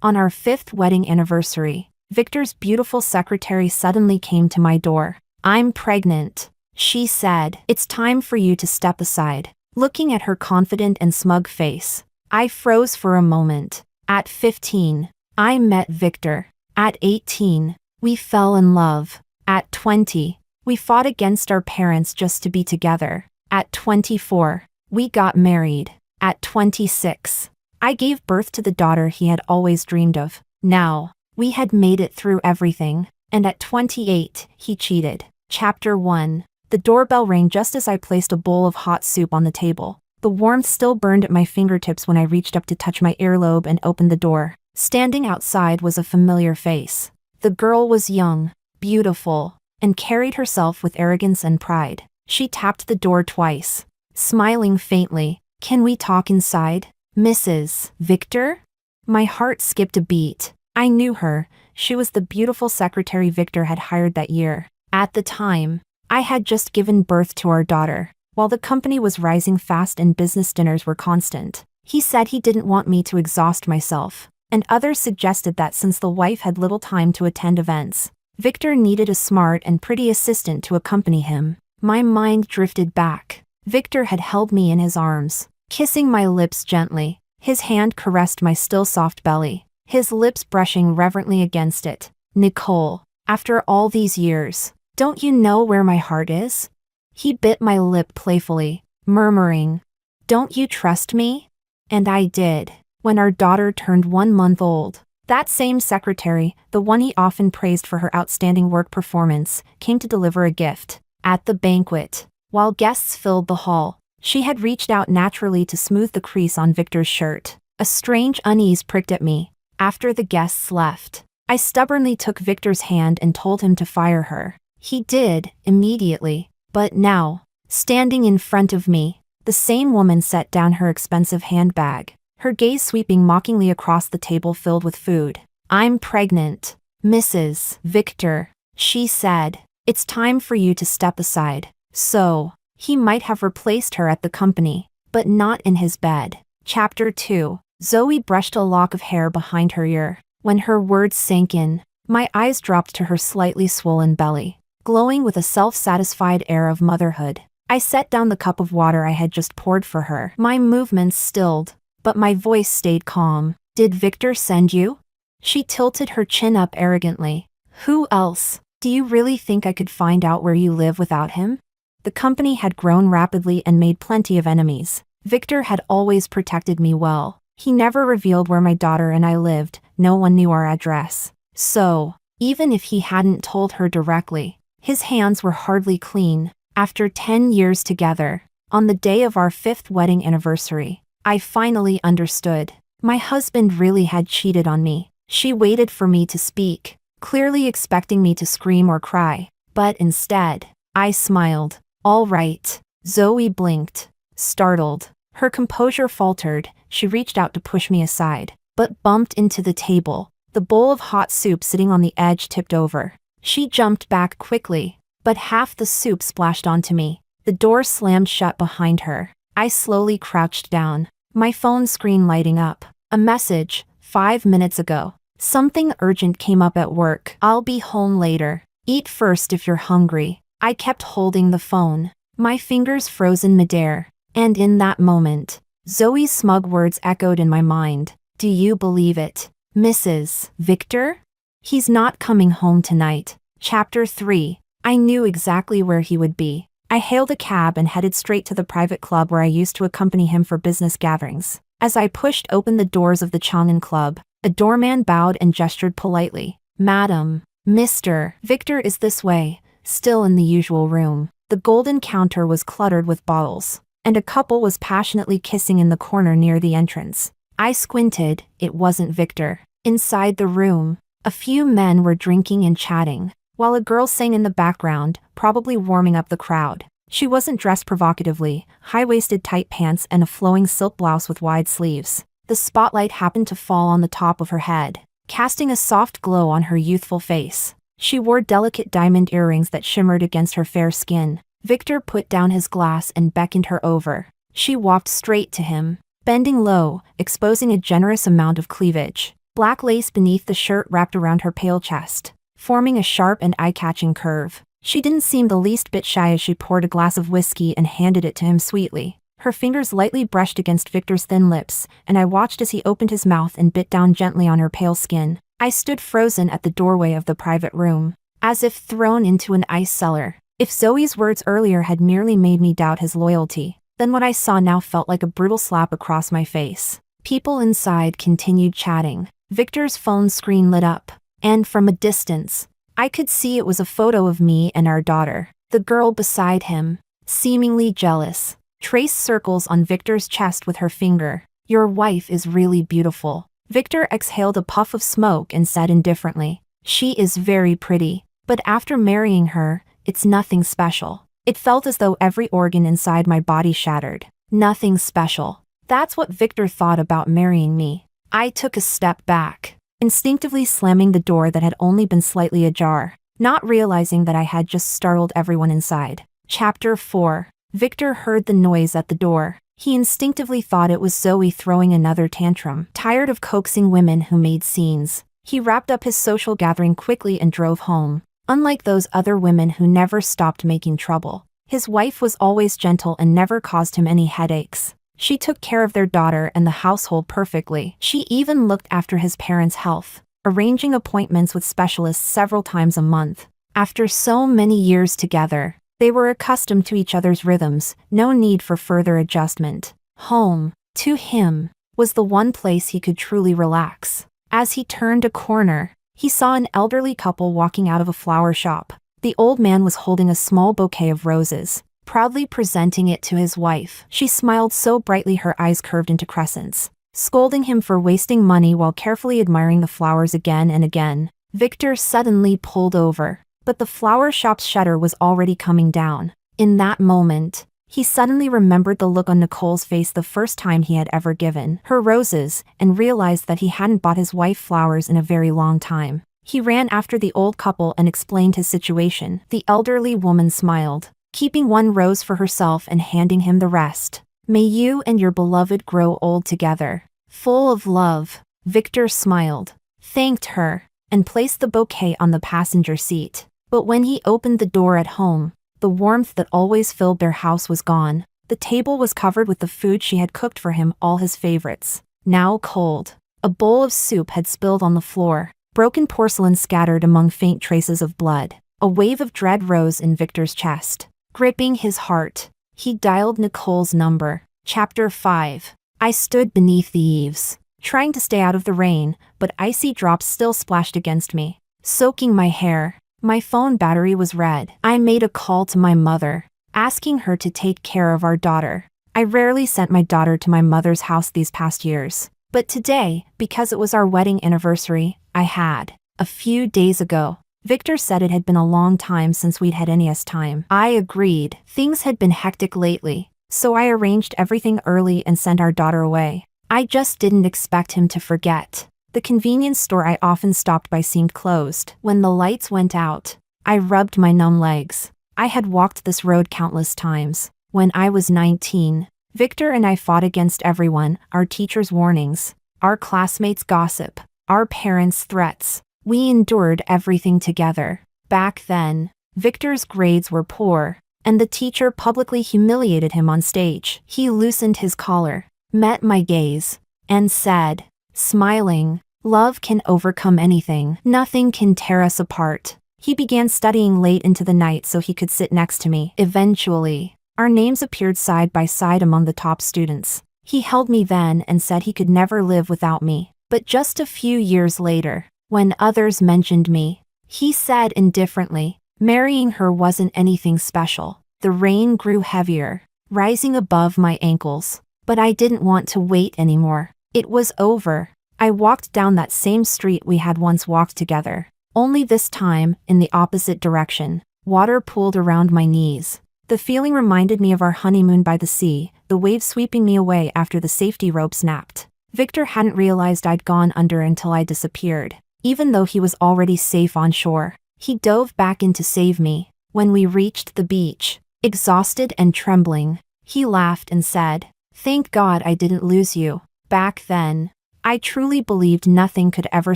On our 5th wedding anniversary, Victor's beautiful secretary suddenly came to my door. "I'm pregnant," she said. "It's time for you to step aside." Looking at her confident and smug face, I froze for a moment. At 15, I met Victor. At 18, we fell in love. At 20, we fought against our parents just to be together. At 24, we got married. At 26, I gave birth to the daughter he had always dreamed of. Now, we had made it through everything. And at 28, he cheated. Chapter 1. The doorbell rang just as I placed a bowl of hot soup on the table. The warmth still burned at my fingertips when I reached up to touch my earlobe and opened the door. Standing outside was a familiar face. The girl was young, beautiful, and carried herself with arrogance and pride. She tapped the door twice, smiling faintly. "Can we talk inside, Mrs. Victor?" My heart skipped a beat. I knew her. She was the beautiful secretary Victor had hired that year. At the time, I had just given birth to our daughter. While the company was rising fast and business dinners were constant, he said he didn't want me to exhaust myself, and others suggested that since the wife had little time to attend events, Victor needed a smart and pretty assistant to accompany him. My mind drifted back. Victor had held me in his arms, kissing my lips gently. His hand caressed my still soft belly, his lips brushing reverently against it. "Nicole, after all these years, don't you know where my heart is?" He bit my lip playfully, murmuring, "Don't you trust me?" And I did. When our daughter turned 1 month old, that same secretary, the one he often praised for her outstanding work performance, came to deliver a gift. At the banquet, while guests filled the hall, she had reached out naturally to smooth the crease on Victor's shirt. A strange unease pricked at me. After the guests left, I stubbornly took Victor's hand and told him to fire her. He did, immediately. But now, standing in front of me, the same woman set down her expensive handbag, her gaze sweeping mockingly across the table filled with food. "I'm pregnant, Mrs. Victor," she said. "It's time for you to step aside." So, he might have replaced her at the company, but not in his bed. Chapter 2. Zoe brushed a lock of hair behind her ear. When her words sank in, my eyes dropped to her slightly swollen belly, glowing with a self-satisfied air of motherhood. I set down the cup of water I had just poured for her. My movements stilled, but my voice stayed calm. "Did Victor send you?" She tilted her chin up arrogantly. "Who else? Do you really think I could find out where you live without him?" The company had grown rapidly and made plenty of enemies. Victor had always protected me well. He never revealed where my daughter and I lived. No one knew our address. So, even if he hadn't told her directly, his hands were hardly clean. After 10 years together, on the day of our 5th wedding anniversary, I finally understood. My husband really had cheated on me. She waited for me to speak, clearly expecting me to scream or cry. But instead, I smiled. "All right." Zoe blinked, startled. Her composure faltered. She reached out to push me aside, but bumped into the table. The bowl of hot soup sitting on the edge tipped over. She jumped back quickly, but half the soup splashed onto me. The door slammed shut behind her. I slowly crouched down, my phone screen lighting up. A message, 5 minutes ago. "Something urgent came up at work. I'll be home later. Eat first if you're hungry." I kept holding the phone, my fingers frozen midair. And in that moment, Zoe's smug words echoed in my mind. "Do you believe it, Mrs. Victor? He's not coming home tonight." Chapter 3. I knew exactly where he would be. I hailed a cab and headed straight to the private club where I used to accompany him for business gatherings. As I pushed open the doors of the Chang'an Club, a doorman bowed and gestured politely. "Madam, Mr. Victor is this way," still in the usual room. The golden counter was cluttered with bottles, and a couple was passionately kissing in the corner near the entrance. I squinted. It wasn't Victor. Inside the room, a few men were drinking and chatting, while a girl sang in the background, probably warming up the crowd. She wasn't dressed provocatively, high-waisted tight pants and a flowing silk blouse with wide sleeves. The spotlight happened to fall on the top of her head, casting a soft glow on her youthful face. She wore delicate diamond earrings that shimmered against her fair skin. Victor put down his glass and beckoned her over. She walked straight to him, bending low, exposing a generous amount of cleavage. Black lace beneath the shirt wrapped around her pale chest, forming a sharp and eye-catching curve. She didn't seem the least bit shy as she poured a glass of whiskey and handed it to him sweetly. Her fingers lightly brushed against Victor's thin lips, and I watched as he opened his mouth and bit down gently on her pale skin. I stood frozen at the doorway of the private room, as if thrown into an ice cellar. If Zoe's words earlier had merely made me doubt his loyalty, then what I saw now felt like a brutal slap across my face. People inside continued chatting. Victor's phone screen lit up, and from a distance, I could see it was a photo of me and our daughter. The girl beside him, seemingly jealous, traced circles on Victor's chest with her finger. "Your wife is really beautiful." Victor exhaled a puff of smoke and said indifferently, "She is very pretty, but after marrying her, it's nothing special." It felt as though every organ inside my body shattered. Nothing special. That's what Victor thought about marrying me. I took a step back, instinctively slamming the door that had only been slightly ajar, not realizing that I had just startled everyone inside. Chapter 4. Victor heard the noise at the door. He instinctively thought it was Zoe throwing another tantrum. Tired of coaxing women who made scenes, he wrapped up his social gathering quickly and drove home. Unlike those other women who never stopped making trouble, his wife was always gentle and never caused him any headaches. She took care of their daughter and the household perfectly. She even looked after his parents' health, arranging appointments with specialists several times a month. After so many years together, they were accustomed to each other's rhythms, no need for further adjustment. Home, to him, was the one place he could truly relax. As he turned a corner, he saw an elderly couple walking out of a flower shop. The old man was holding a small bouquet of roses, proudly presenting it to his wife. She smiled so brightly her eyes curved into crescents, scolding him for wasting money while carefully admiring the flowers again and again. Victor suddenly pulled over, but the flower shop's shutter was already coming down. In that moment, he suddenly remembered the look on Nicole's face the first time he had ever given her roses, and realized that he hadn't bought his wife flowers in a very long time. He ran after the old couple and explained his situation. The elderly woman smiled, keeping one rose for herself and handing him the rest. "May you and your beloved grow old together, full of love." Victor smiled, thanked her, and placed the bouquet on the passenger seat. But when he opened the door at home, the warmth that always filled their house was gone. The table was covered with the food she had cooked for him, all his favorites, now cold. A bowl of soup had spilled on the floor, broken porcelain scattered among faint traces of blood. A wave of dread rose in Victor's chest, gripping his heart. He dialed Nicole's number. Chapter 5. I stood beneath the eaves, trying to stay out of the rain, but icy drops still splashed against me, soaking my hair. My phone battery was red. I made a call to my mother, asking her to take care of our daughter. I rarely sent my daughter to my mother's house these past years, but today, because it was our wedding anniversary, I had. A few days ago, Victor said it had been a long time since we'd had any time. I agreed. Things had been hectic lately, so I arranged everything early and sent our daughter away. I just didn't expect him to forget. The convenience store I often stopped by seemed closed. When the lights went out, I rubbed my numb legs. I had walked this road countless times. When I was 19, Victor and I fought against everyone, our teachers' warnings, our classmates' gossip, our parents' threats. We endured everything together. Back then, Victor's grades were poor, and the teacher publicly humiliated him on stage. He loosened his collar, met my gaze, and said, smiling, "Love can overcome anything. Nothing can tear us apart." He began studying late into the night so he could sit next to me. Eventually, our names appeared side by side among the top students. He held me then and said he could never live without me. But just a few years later, when others mentioned me, he said indifferently, marrying her wasn't anything special. The rain grew heavier, rising above my ankles, but I didn't want to wait anymore. It was over. I walked down that same street we had once walked together, only this time in the opposite direction. Water pooled around my knees. The feeling reminded me of our honeymoon by the sea, the waves sweeping me away after the safety rope snapped. Victor hadn't realized I'd gone under until I disappeared, even though he was already safe on shore. He dove back in to save me. When we reached the beach, exhausted and trembling, he laughed and said, "Thank God I didn't lose you." Back then, I truly believed nothing could ever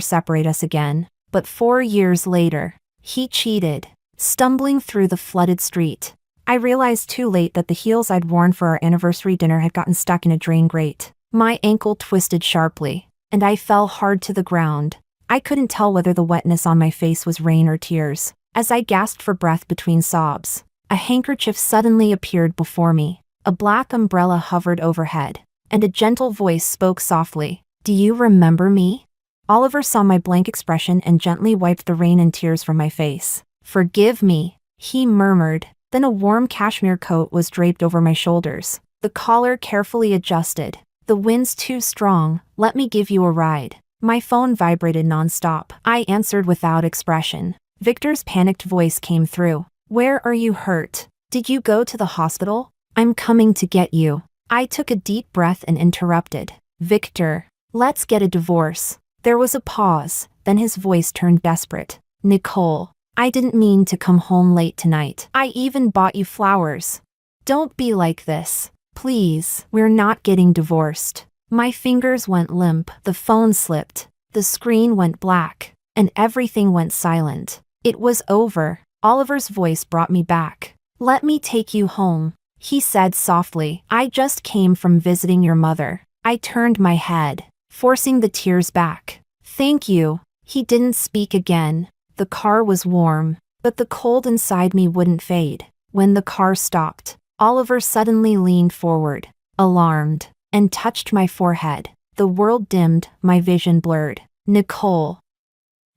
separate us again. But 4 years later, he cheated. Stumbling through the flooded street, I realized too late that the heels I'd worn for our anniversary dinner had gotten stuck in a drain grate. My ankle twisted sharply, and I fell hard to the ground. I couldn't tell whether the wetness on my face was rain or tears. As I gasped for breath between sobs, a handkerchief suddenly appeared before me. A black umbrella hovered overhead, and a gentle voice spoke softly. "Do you remember me?" Oliver saw my blank expression and gently wiped the rain and tears from my face. "Forgive me," he murmured. Then a warm cashmere coat was draped over my shoulders, the collar carefully adjusted. "The wind's too strong, let me give you a ride." My phone vibrated nonstop. I answered without expression. Victor's panicked voice came through. "Where are you hurt? Did you go to the hospital?" "I'm coming to get you." I took a deep breath and interrupted. "Victor, let's get a divorce." There was a pause, then his voice turned desperate. "Nicole, I didn't mean to come home late tonight. I even bought you flowers. Don't be like this. Please, we're not getting divorced." My fingers went limp, the phone slipped, the screen went black, and everything went silent. It was over. Oliver's voice brought me back. "Let me take you home," he said softly. "I just came from visiting your mother." I turned my head, forcing the tears back. "Thank you." He didn't speak again. The car was warm, but the cold inside me wouldn't fade. When the car stopped, Oliver suddenly leaned forward, alarmed, and touched my forehead. The world dimmed, my vision blurred. "Nicole.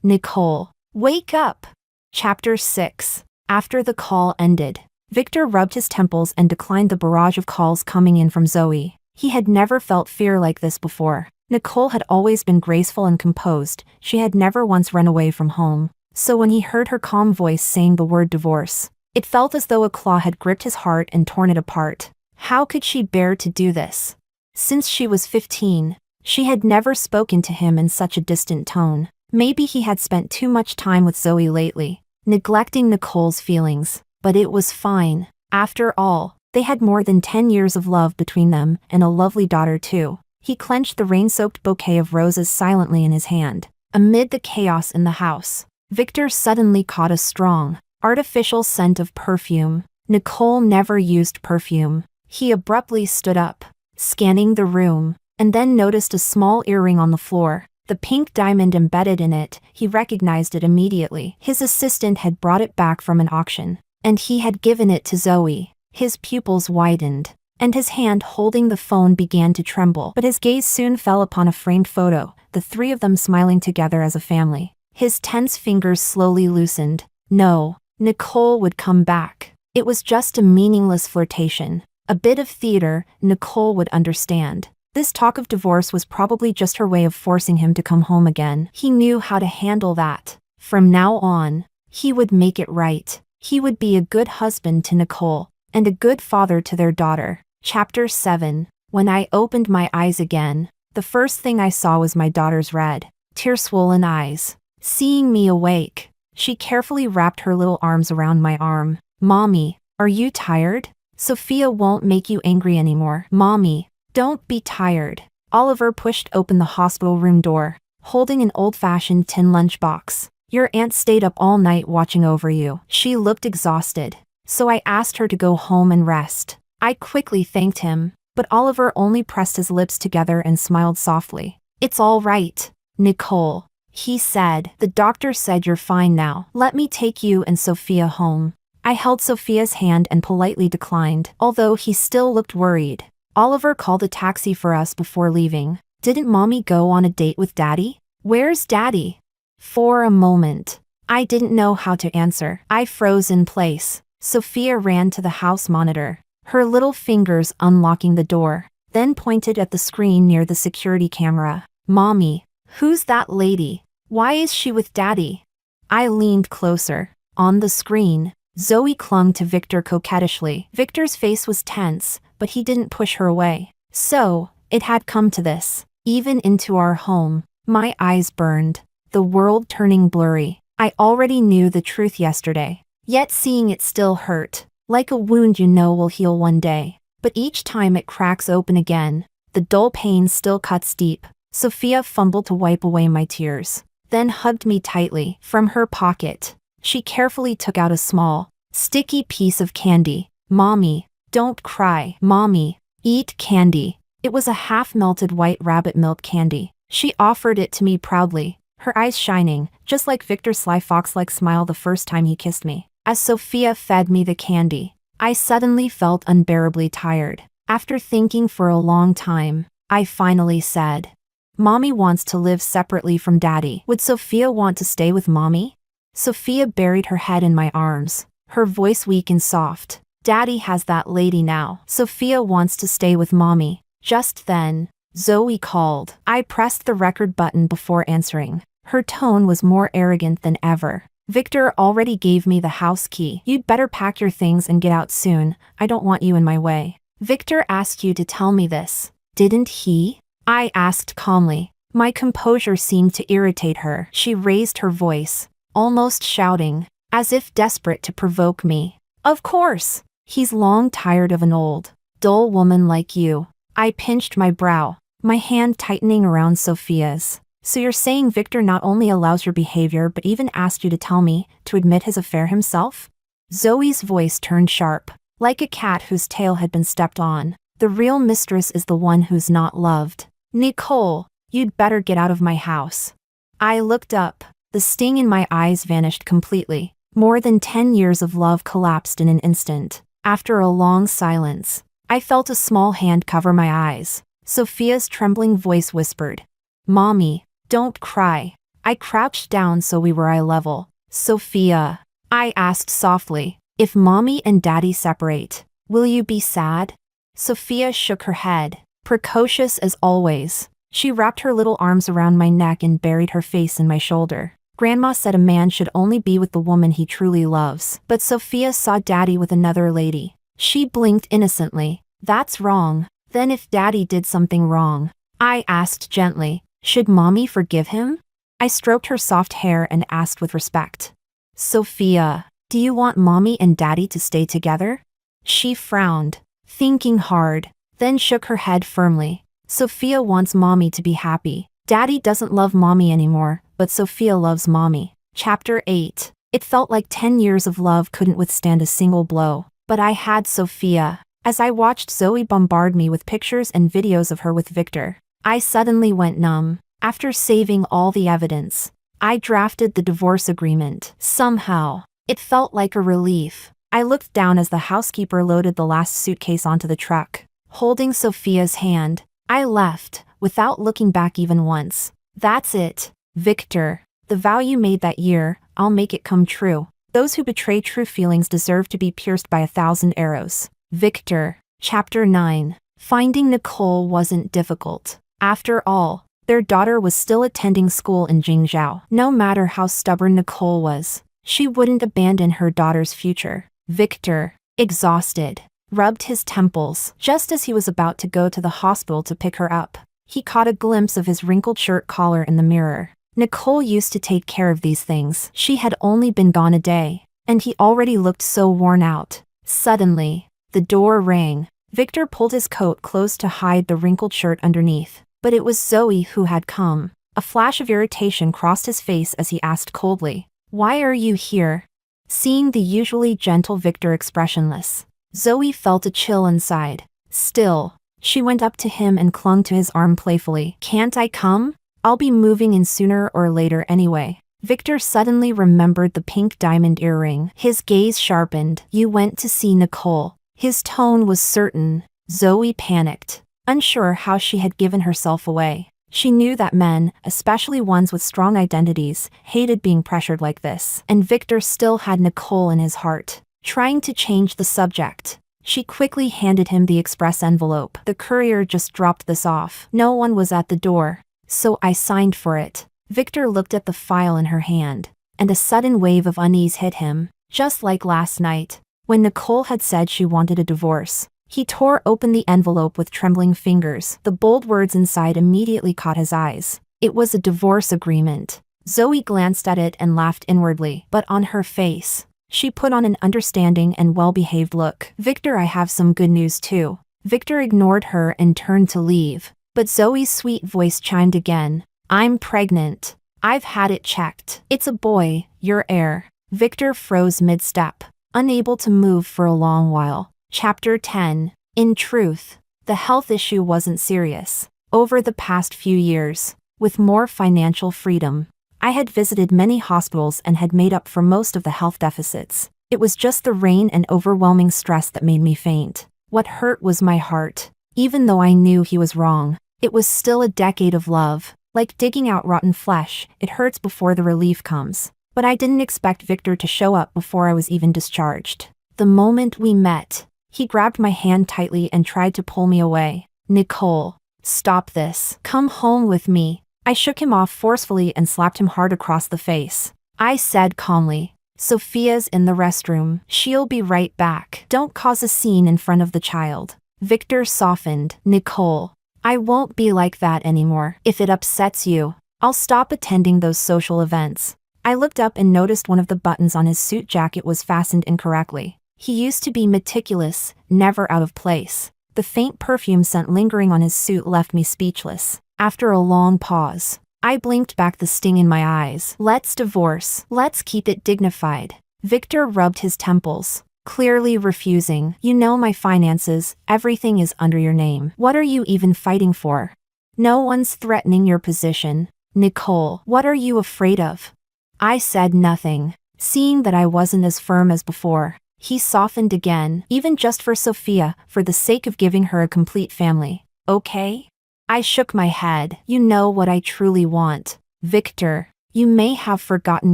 Nicole, wake up!" Chapter 6. After the call ended, Victor rubbed his temples and declined the barrage of calls coming in from Zoe. He had never felt fear like this before. Nicole had always been graceful and composed. She had never once run away from home. So when he heard her calm voice saying the word divorce, it felt as though a claw had gripped his heart and torn it apart. How could she bear to do this? Since she was 15, she had never spoken to him in such a distant tone. Maybe he had spent too much time with Zoe lately, neglecting Nicole's feelings. But it was fine. After all, they had more than 10 years of love between them and a lovely daughter too. He clenched the rain-soaked bouquet of roses silently in his hand. Amid the chaos in the house, Victor suddenly caught a strong, artificial scent of perfume. Nicole never used perfume. He abruptly stood up, scanning the room, and then noticed a small earring on the floor. The pink diamond embedded in it, he recognized it immediately. His assistant had brought it back from an auction, and he had given it to Zoe. His pupils widened, and his hand holding the phone began to tremble. But his gaze soon fell upon a framed photo, the three of them smiling together as a family. His tense fingers slowly loosened. No, Nicole would come back. It was just a meaningless flirtation. A bit of theater, Nicole would understand. This talk of divorce was probably just her way of forcing him to come home again. He knew how to handle that. From now on, he would make it right. He would be a good husband to Nicole, and a good father to their daughter. Chapter 7. When I opened my eyes again, the first thing I saw was my daughter's red, tear-swollen eyes. Seeing me awake, she carefully wrapped her little arms around my arm. "Mommy, are you tired? Sophia won't make you angry anymore." "Mommy, don't be tired." Oliver pushed open the hospital room door, holding an old-fashioned tin lunchbox. "Your aunt stayed up all night watching over you." She looked exhausted, so I asked her to go home and rest. I quickly thanked him, but Oliver only pressed his lips together and smiled softly. "It's all right, Nicole," he said. "The doctor said you're fine now. Let me take you and Sophia home." I held Sophia's hand and politely declined, although he still looked worried. Oliver called a taxi for us before leaving. "Didn't Mommy go on a date with Daddy?" "Where's Daddy?" For a moment, I didn't know how to answer. I froze in place. Sophia ran to the house monitor, her little fingers unlocking the door, then pointed at the screen near the security camera. "Mommy, who's that lady? Why is she with Daddy?" I leaned closer. On the screen, Zoe clung to Victor coquettishly. Victor's face was tense, but he didn't push her away. So, it had come to this. Even into our home. My eyes burned, the world turning blurry. I already knew the truth yesterday, yet seeing it still hurt, like a wound you know will heal one day. But each time it cracks open again, the dull pain still cuts deep. Sophia fumbled to wipe away my tears, then hugged me tightly. From her pocket, she carefully took out a small, sticky piece of candy. Mommy, don't cry. Mommy, eat candy. It was a half-melted white rabbit milk candy. She offered it to me proudly, her eyes shining, just like Victor's sly fox-like smile the first time he kissed me. As Sophia fed me the candy, I suddenly felt unbearably tired. After thinking for a long time, I finally said, Mommy wants to live separately from Daddy. Would Sophia want to stay with Mommy? Sophia buried her head in my arms, her voice weak and soft. Daddy has that lady now. Sophia wants to stay with Mommy. Just then, Zoe called. I pressed the record button before answering. Her tone was more arrogant than ever. Victor already gave me the house key. You'd better pack your things and get out soon. I don't want you in my way. Victor asked you to tell me this, didn't he? I asked calmly. My composure seemed to irritate her. She raised her voice, almost shouting, as if desperate to provoke me. Of course. He's long tired of an old, dull woman like you. I pinched my brow, my hand tightening around Sophia's. So you're saying Victor not only allows your behavior but even asked you to tell me, to admit his affair himself? Zoe's voice turned sharp, like a cat whose tail had been stepped on. The real mistress is the one who's not loved. Nicole, you'd better get out of my house. I looked up. The sting in my eyes vanished completely. More than 10 years of love collapsed in an instant. After a long silence, I felt a small hand cover my eyes. Sophia's trembling voice whispered, Mommy, don't cry. I crouched down so we were eye level. Sophia, I asked softly, if Mommy and Daddy separate, will you be sad? Sophia shook her head, precocious as always. She wrapped her little arms around my neck and buried her face in my shoulder. Grandma said a man should only be with the woman he truly loves. But Sophia saw Daddy with another lady. She blinked innocently. That's wrong. Then if Daddy did something wrong, I asked gently, should Mommy forgive him? I stroked her soft hair and asked with respect, Sophia, do you want Mommy and Daddy to stay together? She frowned, thinking hard, then shook her head firmly. Sophia wants Mommy to be happy. Daddy doesn't love Mommy anymore, but Sophia loves Mommy. Chapter 8. It felt like 10 years of love couldn't withstand a single blow. But I had Sophia. As I watched Zoe bombard me with pictures and videos of her with Victor, I suddenly went numb. After saving all the evidence, I drafted the divorce agreement. Somehow, it felt like a relief. I looked down as the housekeeper loaded the last suitcase onto the truck. Holding Sophia's hand, I left, without looking back even once. That's it, Victor. The vow you made that year, I'll make it come true. Those who betray true feelings deserve to be pierced by 1,000 arrows. Victor. Chapter 9. Finding Nicole wasn't difficult. After all, their daughter was still attending school in Jingzhou. No matter how stubborn Nicole was, she wouldn't abandon her daughter's future. Victor, exhausted, rubbed his temples. Just as he was about to go to the hospital to pick her up, he caught a glimpse of his wrinkled shirt collar in the mirror. Nicole used to take care of these things. She had only been gone a day, and he already looked so worn out. Suddenly, the door rang. Victor pulled his coat close to hide the wrinkled shirt underneath. But it was Zoe who had come. A flash of irritation crossed his face as he asked coldly, Why are you here? Seeing the usually gentle Victor expressionless, Zoe felt a chill inside. Still, she went up to him and clung to his arm playfully. Can't I come? I'll be moving in sooner or later anyway. Victor suddenly remembered the pink diamond earring. His gaze sharpened. You went to see Nicole. His tone was certain. Zoe panicked, unsure how she had given herself away. She knew that men, especially ones with strong identities, hated being pressured like this. And Victor still had Nicole in his heart. Trying to change the subject, she quickly handed him the express envelope. The courier just dropped this off. No one was at the door, so I signed for it. Victor looked at the file in her hand, and a sudden wave of unease hit him. Just like last night, when Nicole had said she wanted a divorce, he tore open the envelope with trembling fingers. The bold words inside immediately caught his eyes. It was a divorce agreement. Zoe glanced at it and laughed inwardly, but on her face, she put on an understanding and well-behaved look. Victor, I have some good news too. Victor ignored her and turned to leave. But Zoe's sweet voice chimed again. I'm pregnant. I've had it checked. It's a boy, your heir. Victor froze mid-step, unable to move for a long while. Chapter 10. In truth, the health issue wasn't serious. Over the past few years, with more financial freedom, I had visited many hospitals and had made up for most of the health deficits. It was just the rain and overwhelming stress that made me faint. What hurt was my heart. Even though I knew he was wrong, it was still a decade of love. Like digging out rotten flesh, it hurts before the relief comes. But I didn't expect Victor to show up before I was even discharged. The moment we met, he grabbed my hand tightly and tried to pull me away. Nicole, stop this. Come home with me. I shook him off forcefully and slapped him hard across the face. I said calmly, Sophia's in the restroom. She'll be right back. Don't cause a scene in front of the child. Victor softened. Nicole, I won't be like that anymore. If it upsets you, I'll stop attending those social events. I looked up and noticed one of the buttons on his suit jacket was fastened incorrectly. He used to be meticulous, never out of place. The faint perfume scent lingering on his suit left me speechless. After a long pause, I blinked back the sting in my eyes. Let's divorce. Let's keep it dignified. Victor rubbed his temples, clearly refusing. You know my finances, everything is under your name. What are you even fighting for? No one's threatening your position. Nicole, what are you afraid of? I said nothing. Seeing that I wasn't as firm as before, he softened again, even just for Sophia, for the sake of giving her a complete family. Okay? I shook my head. You know what I truly want. Victor, you may have forgotten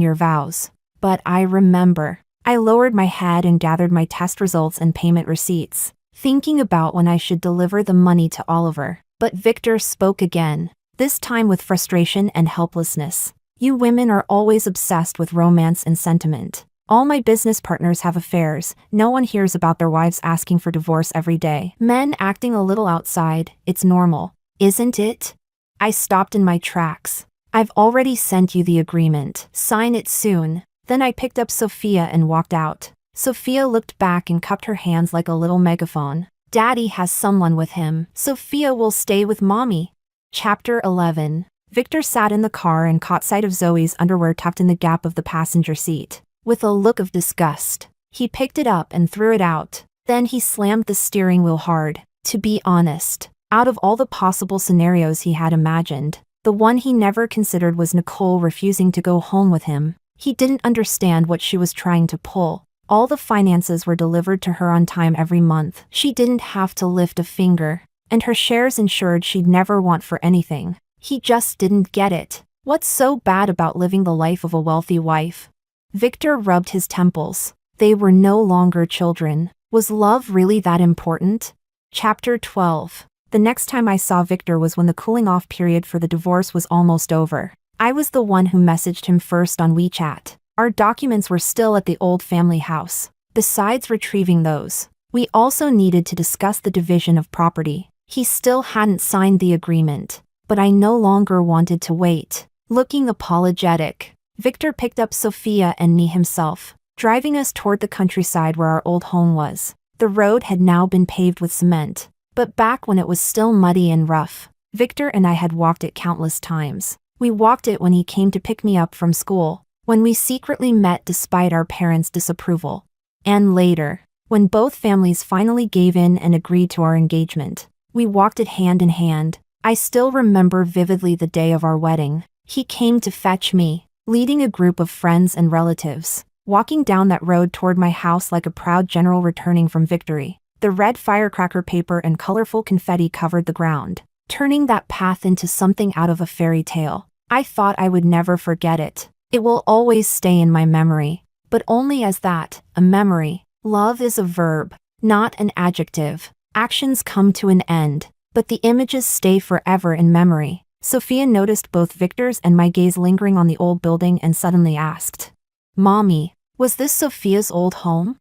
your vows, but I remember. I lowered my head and gathered my test results and payment receipts, thinking about when I should deliver the money to Oliver. But Victor spoke again, this time with frustration and helplessness. You women are always obsessed with romance and sentiment. All my business partners have affairs. No one hears about their wives asking for divorce every day. Men acting a little outside, it's normal, isn't it? I stopped in my tracks. I've already sent you the agreement. Sign it soon. Then I picked up Sophia and walked out. Sophia looked back and cupped her hands like a little megaphone. Daddy has someone with him. Sophia will stay with mommy. Chapter 11. Victor sat in the car and caught sight of Zoe's underwear tucked in the gap of the passenger seat. With a look of disgust, he picked it up and threw it out. Then he slammed the steering wheel hard. To be honest, out of all the possible scenarios he had imagined, the one he never considered was Nicole refusing to go home with him. He didn't understand what she was trying to pull. All the finances were delivered to her on time every month. She didn't have to lift a finger, and her shares ensured she'd never want for anything. He just didn't get it. What's so bad about living the life of a wealthy wife? Victor rubbed his temples. They were no longer children. Was love really that important? Chapter 12. The next time I saw Victor was when the cooling-off period for the divorce was almost over. I was the one who messaged him first on WeChat. Our documents were still at the old family house. Besides retrieving those, we also needed to discuss the division of property. He still hadn't signed the agreement, but I no longer wanted to wait. Looking apologetic, Victor picked up Sophia and me himself, driving us toward the countryside where our old home was. The road had now been paved with cement, but back when it was still muddy and rough, Victor and I had walked it countless times. We walked it when he came to pick me up from school, when we secretly met despite our parents' disapproval, and later, when both families finally gave in and agreed to our engagement. We walked it hand in hand. I still remember vividly the day of our wedding. He came to fetch me, leading a group of friends and relatives, walking down that road toward my house like a proud general returning from victory. The red firecracker paper and colorful confetti covered the ground, turning that path into something out of a fairy tale. I thought I would never forget it. It will always stay in my memory, but only as that, a memory. Love is a verb, not an adjective. Actions come to an end, but the images stay forever in memory. Sophia noticed both Victor's and my gaze lingering on the old building and suddenly asked, "Mommy, was this Sophia's old home?"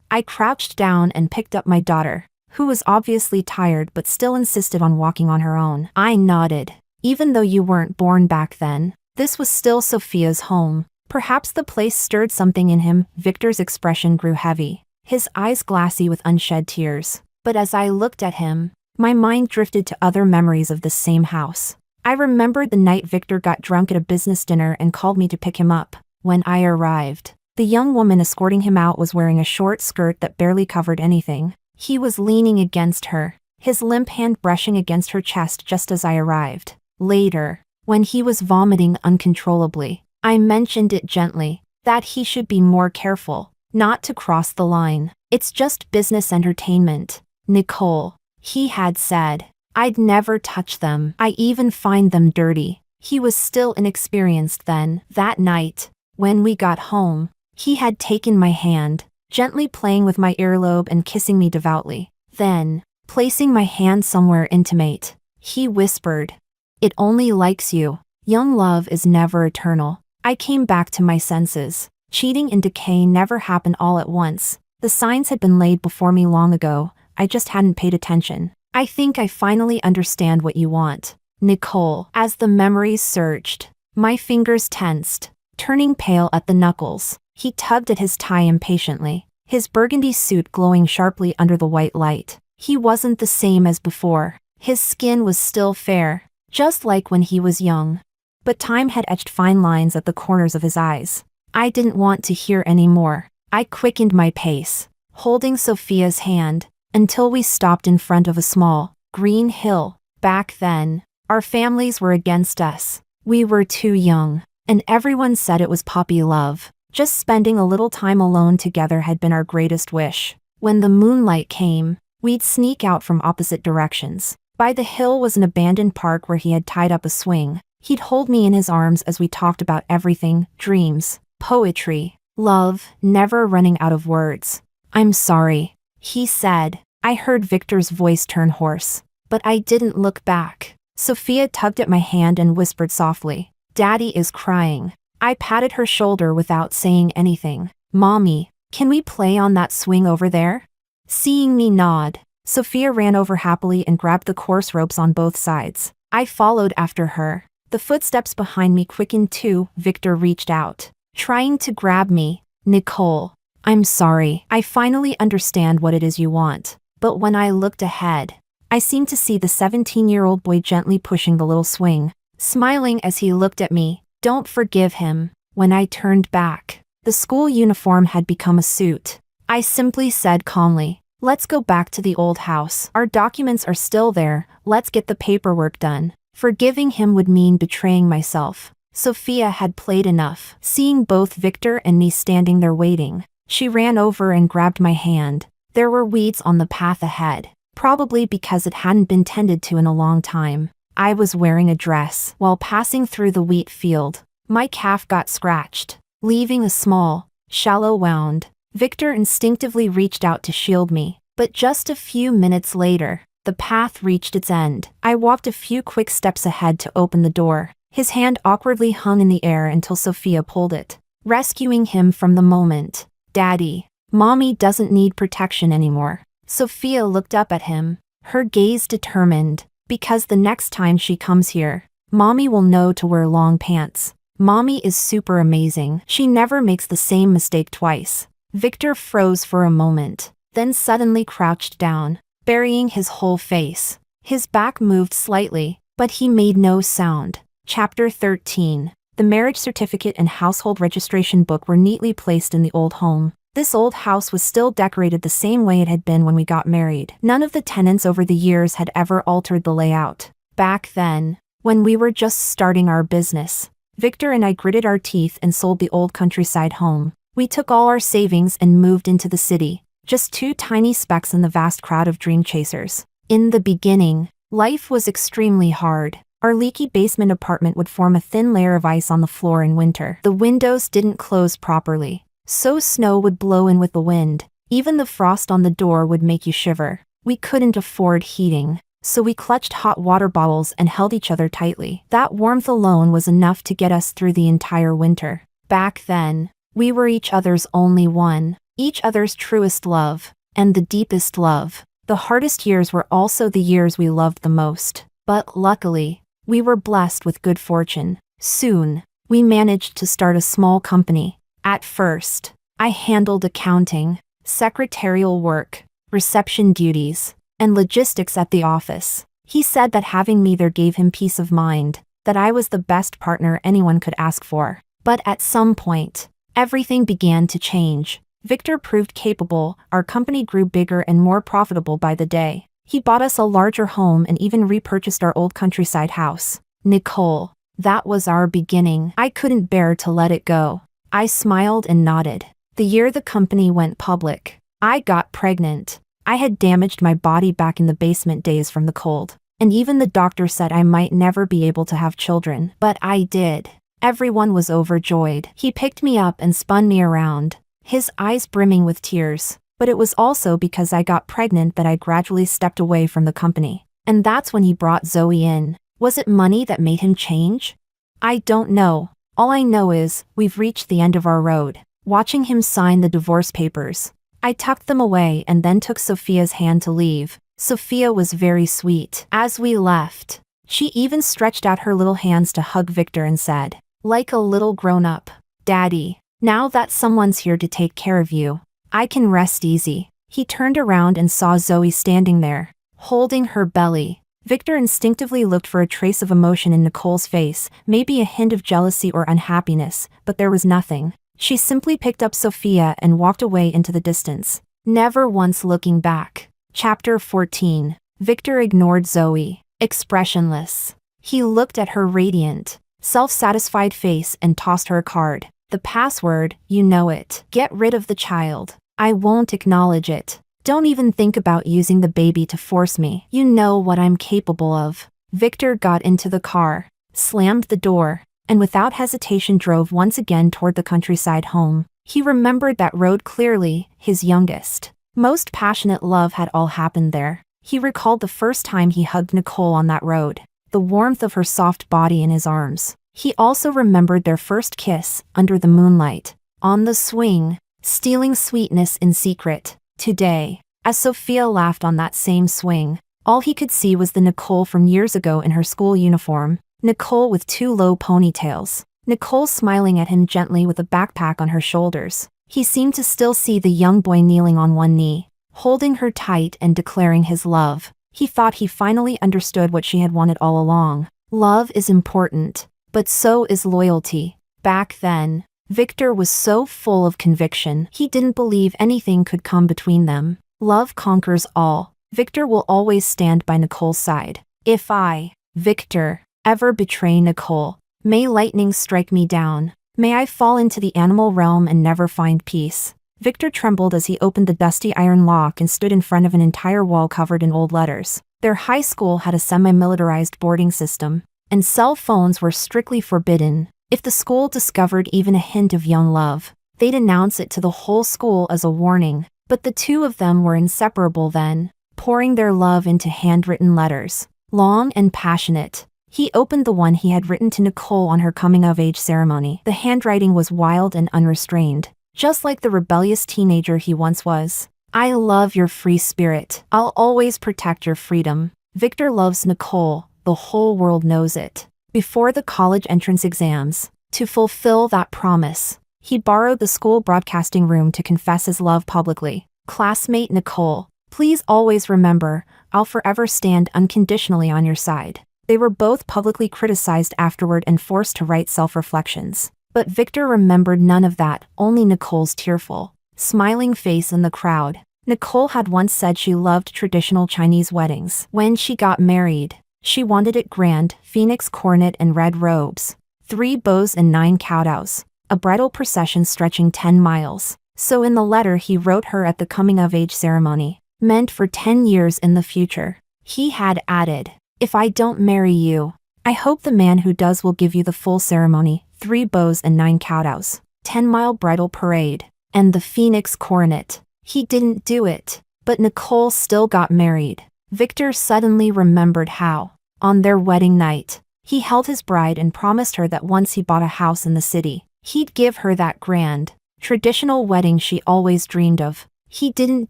I crouched down and picked up my daughter, who was obviously tired but still insisted on walking on her own. I nodded. Even though you weren't born back then, this was still Sophia's home. Perhaps the place stirred something in him. Victor's expression grew heavy, his eyes glassy with unshed tears. But as I looked at him, My mind drifted to other memories of this same house. I remembered the night Victor got drunk at a business dinner and called me to pick him up. When I arrived, the young woman escorting him out was wearing a short skirt that barely covered anything. He was leaning against her, his limp hand brushing against her chest just as I arrived. Later, when he was vomiting uncontrollably, I mentioned it gently, that he should be more careful, not to cross the line. It's just business entertainment, Nicole, he had said. I'd never touch them. I even find them dirty. He was still inexperienced then. That night, when we got home, he had taken my hand, gently playing with my earlobe and kissing me devoutly. Then, placing my hand somewhere intimate, he whispered, "It only likes you. Young love is never eternal." I came back to my senses. Cheating and decay never happen all at once. The signs had been laid before me long ago, I just hadn't paid attention. I think I finally understand what you want, Nicole. As the memories surged, my fingers tensed, turning pale at the knuckles. He tugged at his tie impatiently, his burgundy suit glowing sharply under the white light. He wasn't the same as before. His skin was still fair, just like when he was young. But time had etched fine lines at the corners of his eyes. I didn't want to hear any more. I quickened my pace, holding Sophia's hand, until we stopped in front of a small, green hill. Back then, our families were against us. We were too young, and everyone said it was puppy love. Just spending a little time alone together had been our greatest wish. When the moonlight came, we'd sneak out from opposite directions. By the hill was an abandoned park where he had tied up a swing. He'd hold me in his arms as we talked about everything, dreams, poetry, love, never running out of words. "I'm sorry," he said. I heard Victor's voice turn hoarse, but I didn't look back. Sophia tugged at my hand and whispered softly, "Daddy is crying." I patted her shoulder without saying anything. "Mommy, can we play on that swing over there?" Seeing me nod, Sophia ran over happily and grabbed the course ropes on both sides. I followed after her. The footsteps behind me quickened too. Victor reached out, trying to grab me. "Nicole, I'm sorry. I finally understand what it is you want." But when I looked ahead, I seemed to see the 17-year-old boy gently pushing the little swing, smiling as he looked at me. Don't forgive him. When I turned back, the school uniform had become a suit. I simply said calmly, "Let's go back to the old house. Our documents are still there. Let's get the paperwork done." Forgiving him would mean betraying myself. Sophia had played enough. Seeing both Victor and me standing there waiting, she ran over and grabbed my hand. There were weeds on the path ahead, probably because it hadn't been tended to in a long time. I was wearing a dress. While passing through the wheat field, my calf got scratched, leaving a small, shallow wound. Victor instinctively reached out to shield me, but just a few minutes later, the path reached its end. I walked a few quick steps ahead to open the door. His hand awkwardly hung in the air until Sophia pulled it, rescuing him from the moment. "Daddy, Mommy doesn't need protection anymore." Sophia looked up at him, her gaze determined. "Because the next time she comes here, Mommy will know to wear long pants. Mommy is super amazing. She never makes the same mistake twice." Victor froze for a moment, then suddenly crouched down, burying his whole face. His back moved slightly, but he made no sound. Chapter 13. The marriage certificate and household registration book were neatly placed in the old home. This old house was still decorated the same way it had been when we got married. None of the tenants over the years had ever altered the layout. Back then, when we were just starting our business, Victor and I gritted our teeth and sold the old countryside home. We took all our savings and moved into the city, just two tiny specks in the vast crowd of dream chasers. In the beginning, life was extremely hard. Our leaky basement apartment would form a thin layer of ice on the floor in winter. The windows didn't close properly, so snow would blow in with the wind. Even the frost on the door would make you shiver. We couldn't afford heating, so we clutched hot water bottles and held each other tightly. That warmth alone was enough to get us through the entire winter. Back then, we were each other's only one, each other's truest love, and the deepest love. The hardest years were also the years we loved the most. But luckily, we were blessed with good fortune. Soon, we managed to start a small company. At first, I handled accounting, secretarial work, reception duties. and logistics at the office. He said that having me there gave him peace of mind, that I was the best partner anyone could ask for. But at some point, everything began to change. Victor proved capable, our company grew bigger and more profitable by the day. He bought us a larger home and even repurchased our old countryside house. Nicole, that was our beginning. I couldn't bear to let it go. I smiled and nodded. The year the company went public, I got pregnant. I had damaged my body back in the basement days from the cold, and even the doctor said I might never be able to have children. But I did. Everyone was overjoyed. He picked me up and spun me around, his eyes brimming with tears. But it was also because I got pregnant that I gradually stepped away from the company. And that's when he brought Zoe in. Was it money that made him change? I don't know. All I know is, we've reached the end of our road. Watching him sign the divorce papers, I tucked them away and then took Sophia's hand to leave. Sophia was very sweet. As we left, she even stretched out her little hands to hug Victor and said, like a little grown-up, "Daddy, now that someone's here to take care of you, I can rest easy." He turned around and saw Zoe standing there, holding her belly. Victor instinctively looked for a trace of emotion in Nicole's face, maybe a hint of jealousy or unhappiness, but there was nothing. She simply picked up Sophia and walked away into the distance, never once looking back. Chapter 14. Victor ignored Zoe, expressionless. He looked at her radiant, self-satisfied face and tossed her a card. The password, you know it. Get rid of the child. I won't acknowledge it. Don't even think about using the baby to force me. You know what I'm capable of. Victor got into the car, slammed the door, and without hesitation drove once again toward the countryside home. He remembered that road clearly, his youngest, most passionate love had all happened there. He recalled the first time he hugged Nicole on that road, the warmth of her soft body in his arms. He also remembered their first kiss, under the moonlight, on the swing, stealing sweetness in secret. Today, as Sophia laughed on that same swing, all he could see was the Nicole from years ago in her school uniform, Nicole with two low ponytails, Nicole smiling at him gently with a backpack on her shoulders. He seemed to still see the young boy kneeling on one knee, holding her tight and declaring his love. He thought he finally understood what she had wanted all along. Love is important, but so is loyalty. Back then, Victor was so full of conviction, he didn't believe anything could come between them. Love conquers all. Victor will always stand by Nicole's side. If I, Victor, ever betray Nicole, may lightning strike me down. May I fall into the animal realm and never find peace. Victor trembled as he opened the dusty iron lock and stood in front of an entire wall covered in old letters. Their high school had a semi-militarized boarding system, and cell phones were strictly forbidden. If the school discovered even a hint of young love, they'd announce it to the whole school as a warning. But the two of them were inseparable then, pouring their love into handwritten letters, long and passionate. He opened the one he had written to Nicole on her coming-of-age ceremony. The handwriting was wild and unrestrained, just like the rebellious teenager he once was. I love your free spirit. I'll always protect your freedom. Victor loves Nicole. The whole world knows it. Before the college entrance exams, to fulfill that promise, he borrowed the school broadcasting room to confess his love publicly. Classmate Nicole, please always remember, I'll forever stand unconditionally on your side. They were both publicly criticized afterward and forced to write self-reflections. But Victor remembered none of that, only Nicole's tearful, smiling face in the crowd. Nicole had once said she loved traditional Chinese weddings. When she got married, she wanted it grand, phoenix coronet and red robes, 3 bows and 9 kowtows, a bridal procession stretching 10 miles. So in the letter he wrote her at the coming-of-age ceremony, meant for 10 years in the future, he had added, if I don't marry you, I hope the man who does will give you the full ceremony, 3 bows and 9 kowtows, 10-mile bridal parade, and the phoenix coronet. He didn't do it, but Nicole still got married. Victor suddenly remembered how, on their wedding night, he held his bride and promised her that once he bought a house in the city, he'd give her that grand, traditional wedding she always dreamed of. He didn't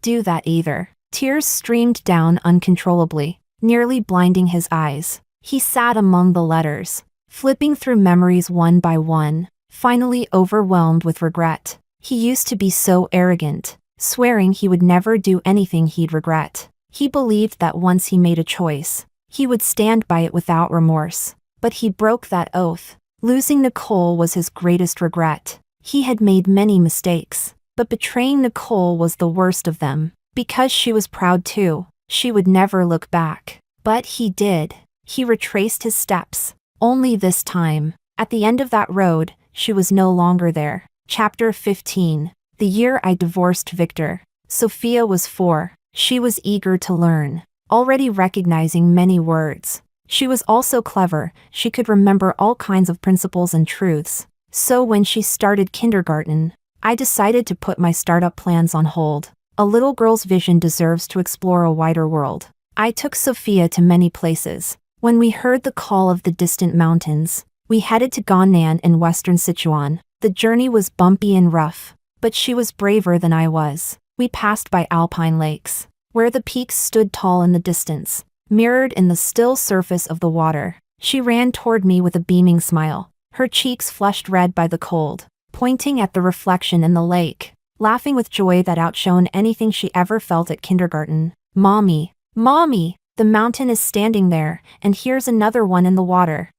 do that either. Tears streamed down uncontrollably, nearly blinding his eyes. He sat among the letters, flipping through memories one by one, finally overwhelmed with regret. He used to be so arrogant, swearing he would never do anything he'd regret. He believed that once he made a choice, he would stand by it without remorse. But he broke that oath. Losing Nicole was his greatest regret. He had made many mistakes, but betraying Nicole was the worst of them. Because she was proud too, she would never look back. But he did. He retraced his steps. Only this time, at the end of that road, she was no longer there. Chapter 15. The year I divorced Victor. Sophia was 4. She was eager to learn, already recognizing many words. She was also clever. She could remember all kinds of principles and truths. So when she started kindergarten, I decided to put my startup plans on hold. A little girl's vision deserves to explore a wider world. I took Sophia to many places. When we heard the call of the distant mountains, we headed to Gannan in western Sichuan. The journey was bumpy and rough, but she was braver than I was. We passed by alpine lakes, where the peaks stood tall in the distance, mirrored in the still surface of the water. She ran toward me with a beaming smile, her cheeks flushed red by the cold, pointing at the reflection in the lake, laughing with joy that outshone anything she ever felt at kindergarten. "Mommy, Mommy, the mountain is standing there, and here's another one in the water."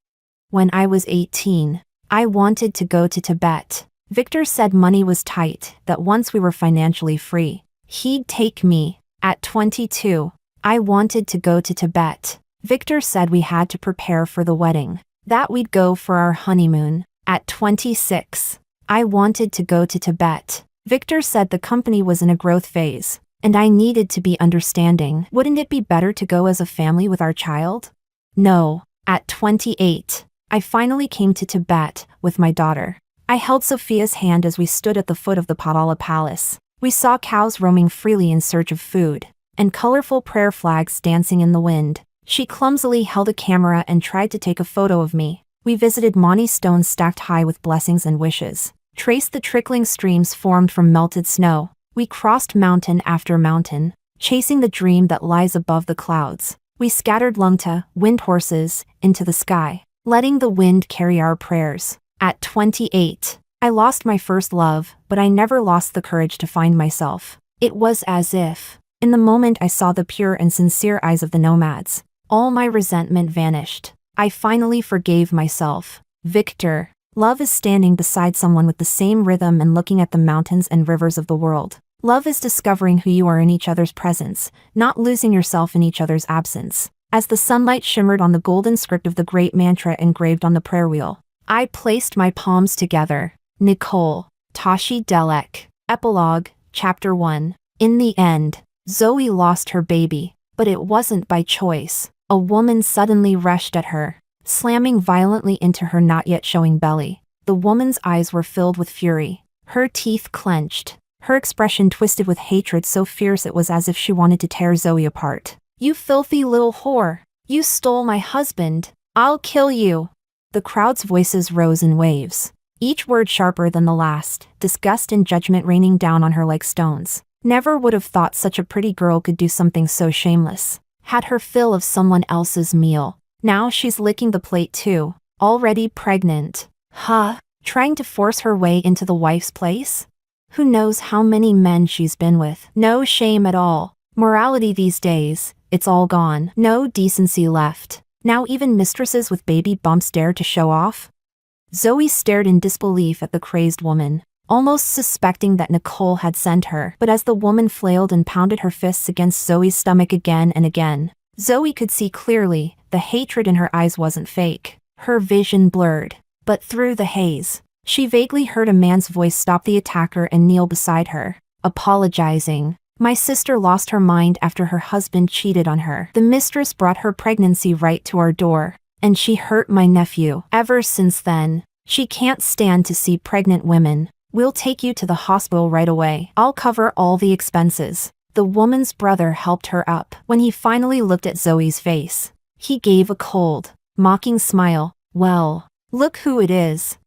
When I was 18, I wanted to go to Tibet. Victor said money was tight, that once we were financially free, he'd take me. At 22, I wanted to go to Tibet. Victor said we had to prepare for the wedding, that we'd go for our honeymoon. At 26, I wanted to go to Tibet. Victor said the company was in a growth phase, and I needed to be understanding. Wouldn't it be better to go as a family with our child? No. At 28, I finally came to Tibet with my daughter. I held Sophia's hand as we stood at the foot of the Potala Palace. We saw cows roaming freely in search of food, and colorful prayer flags dancing in the wind. She clumsily held a camera and tried to take a photo of me. We visited Mani stones stacked high with blessings and wishes, traced the trickling streams formed from melted snow. We crossed mountain after mountain, chasing the dream that lies above the clouds. We scattered lungta, wind horses, into the sky, letting the wind carry our prayers. At 28, I lost my first love, but I never lost the courage to find myself. It was as if, in the moment I saw the pure and sincere eyes of the nomads, all my resentment vanished. I finally forgave myself. Victor, love is standing beside someone with the same rhythm and looking at the mountains and rivers of the world. Love is discovering who you are in each other's presence, not losing yourself in each other's absence. As the sunlight shimmered on the golden script of the great mantra engraved on the prayer wheel, I placed my palms together. Nicole, Tashi Delek. Epilogue, Chapter 1. In the end, Zoe lost her baby, but it wasn't by choice. A woman suddenly rushed at her, slamming violently into her not yet showing belly. The woman's eyes were filled with fury, her teeth clenched, her expression twisted with hatred so fierce it was as if she wanted to tear Zoe apart. "You filthy little whore! You stole my husband! I'll kill you!" The crowd's voices rose in waves, each word sharper than the last, disgust and judgment raining down on her like stones. Never would have thought such a pretty girl could do something so shameless. Had her fill of someone else's meal. Now she's licking the plate too, already pregnant. Huh? Trying to force her way into the wife's place? Who knows how many men she's been with. No shame at all. Morality these days, it's all gone. No decency left. Now even mistresses with baby bumps dare to show off? Zoe stared in disbelief at the crazed woman, almost suspecting that Nicole had sent her. But as the woman flailed and pounded her fists against Zoe's stomach again and again, Zoe could see clearly, the hatred in her eyes wasn't fake. Her vision blurred. But through the haze, she vaguely heard a man's voice stop the attacker and kneel beside her, apologizing. "My sister lost her mind after her husband cheated on her. The mistress brought her pregnancy right to our door, and she hurt my nephew. Ever since then, she can't stand to see pregnant women. We'll take you to the hospital right away. I'll cover all the expenses." The woman's brother helped her up. When he finally looked at Zoe's face, he gave a cold, mocking smile. "Well, look who it is.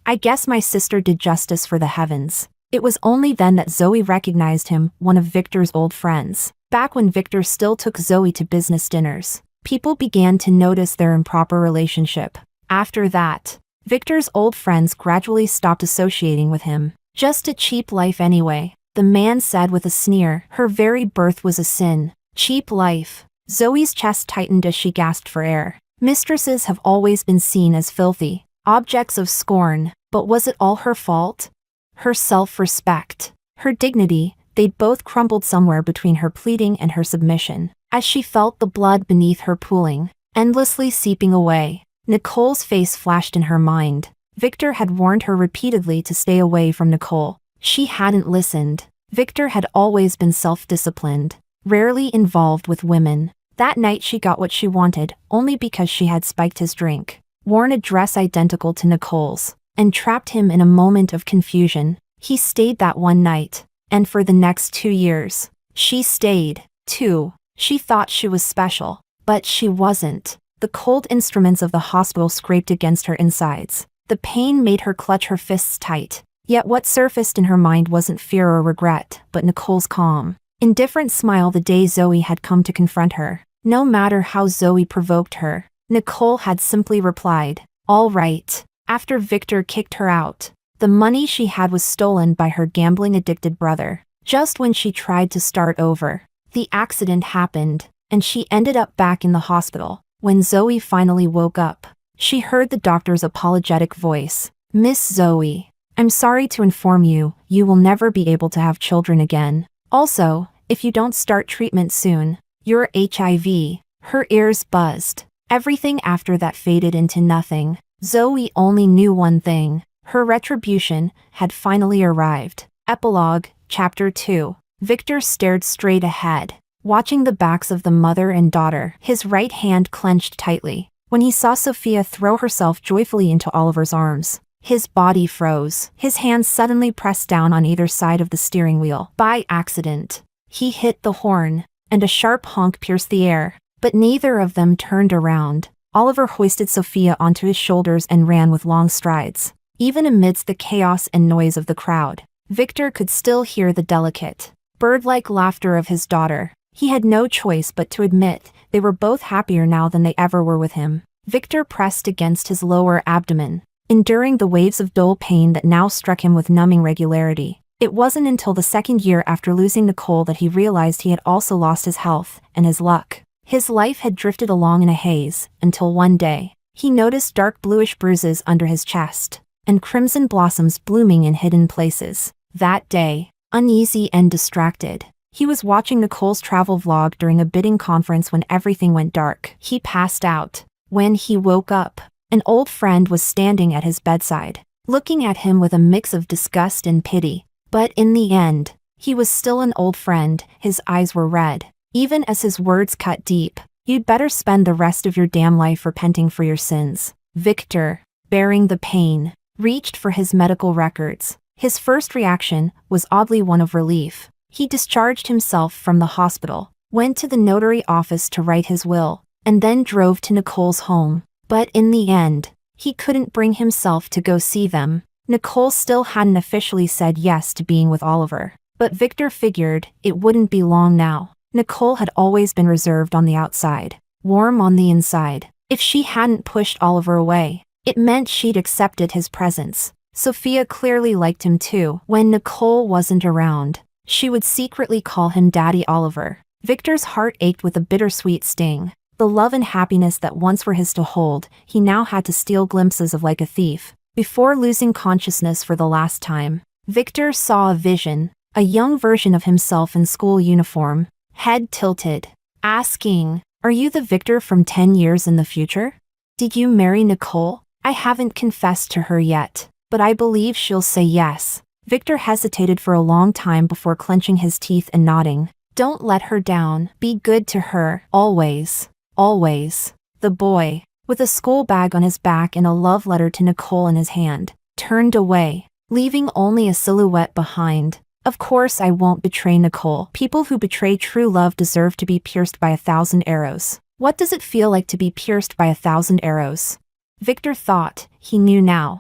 I guess my sister did justice for the heavens." It was only then that Zoe recognized him, one of Victor's old friends. Back when Victor still took Zoe to business dinners, people began to notice their improper relationship. After that, Victor's old friends gradually stopped associating with him. "Just a cheap life anyway," the man said with a sneer. "Her very birth was a sin. Cheap life. Zoe's chest tightened as she gasped for air. Mistresses have always been seen as filthy, objects of scorn, but was it all her fault? Her self-respect, her dignity, they'd both crumbled somewhere between her pleading and her submission. As she felt the blood beneath her pooling, endlessly seeping away, Nicole's face flashed in her mind. Victor had warned her repeatedly to stay away from Nicole. She hadn't listened. Victor had always been self-disciplined, rarely involved with women. That night she got what she wanted, only because she had spiked his drink, worn a dress identical to Nicole's, and trapped him in a moment of confusion. He stayed that one night, and for the next 2 years, she stayed, too. She thought she was special, but she wasn't. The cold instruments of the hospital scraped against her insides. The pain made her clutch her fists tight. Yet what surfaced in her mind wasn't fear or regret, but Nicole's calm, indifferent smile the day Zoe had come to confront her. No matter how Zoe provoked her, Nicole had simply replied, "All right." After Victor kicked her out, the money she had was stolen by her gambling-addicted brother. Just when she tried to start over, the accident happened, and she ended up back in the hospital. When Zoe finally woke up, she heard the doctor's apologetic voice. "Miss Zoe, I'm sorry to inform you, you will never be able to have children again. Also, if you don't start treatment soon, you're HIV." Her ears buzzed. Everything after that faded into nothing. Zoe only knew one thing. Her retribution had finally arrived. Epilogue, Chapter 2. Victor stared straight ahead, watching the backs of the mother and daughter, his right hand clenched tightly. When he saw Sophia throw herself joyfully into Oliver's arms, his body froze. His hands suddenly pressed down on either side of the steering wheel. By accident, he hit the horn, and a sharp honk pierced the air, but neither of them turned around. Oliver hoisted Sophia onto his shoulders and ran with long strides. Even amidst the chaos and noise of the crowd, Victor could still hear the delicate, bird-like laughter of his daughter. He had no choice but to admit they were both happier now than they ever were with him. Victor pressed against his lower abdomen, enduring the waves of dull pain that now struck him with numbing regularity. It wasn't until the second year after losing Nicole that he realized he had also lost his health and his luck. His life had drifted along in a haze, until one day, he noticed dark bluish bruises under his chest, and crimson blossoms blooming in hidden places. That day, uneasy and distracted, he was watching Nicole's travel vlog during a bidding conference when everything went dark. He passed out. When he woke up, an old friend was standing at his bedside, looking at him with a mix of disgust and pity. But in the end, he was still an old friend. His eyes were red, even as his words cut deep. "You'd better spend the rest of your damn life repenting for your sins." Victor, bearing the pain, reached for his medical records. His first reaction was oddly one of relief. He discharged himself from the hospital, went to the notary office to write his will, and then drove to Nicole's home. But in the end, he couldn't bring himself to go see them. Nicole still hadn't officially said yes to being with Oliver, but Victor figured it wouldn't be long now. Nicole had always been reserved on the outside, warm on the inside. If she hadn't pushed Oliver away, it meant she'd accepted his presence. Sophia clearly liked him too. When Nicole wasn't around, she would secretly call him Daddy Oliver. Victor's heart ached with a bittersweet sting. The love and happiness that once were his to hold, he now had to steal glimpses of like a thief. Before losing consciousness for the last time, Victor saw a vision, a young version of himself in school uniform, head tilted, asking, "Are you the Victor from 10 years in the future? Did you marry Nicole? I haven't confessed to her yet, but I believe she'll say yes." Victor hesitated for a long time before clenching his teeth and nodding. "Don't let her down. Be good to her, always. Always." The boy, with a school bag on his back and a love letter to Nicole in his hand, turned away, leaving only a silhouette behind. "Of course I won't betray Nicole. People who betray true love deserve to be pierced by 1,000 arrows." What does it feel like to be pierced by 1,000 arrows? Victor thought he knew now.